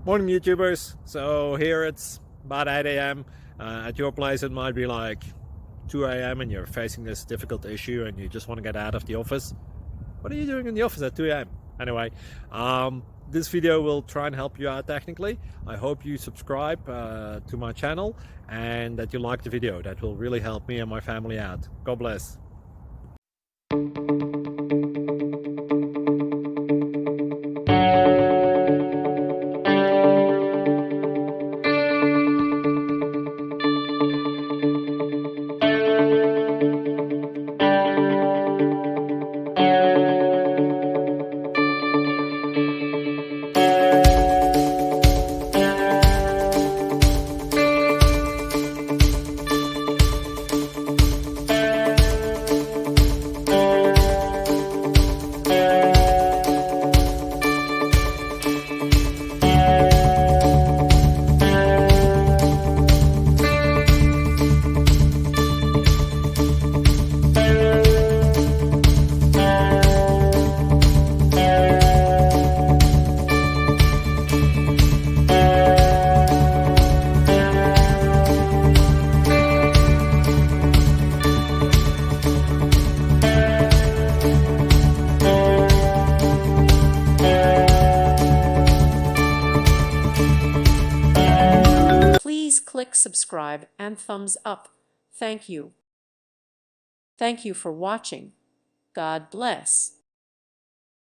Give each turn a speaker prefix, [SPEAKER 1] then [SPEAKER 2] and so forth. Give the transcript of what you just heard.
[SPEAKER 1] Morning YouTubers. So here it's about 8 a.m. At your place it might be like 2 a.m. and you're facing this difficult issue and you just want to get out of the office. What are you doing in the office at 2 a.m.? Anyway, this video will try and help you out technically. I hope you subscribe to my channel and that you like the video. That will really help me and my family out. God bless.
[SPEAKER 2] Please click subscribe and thumbs up. Thank you. Thank you for watching. God bless.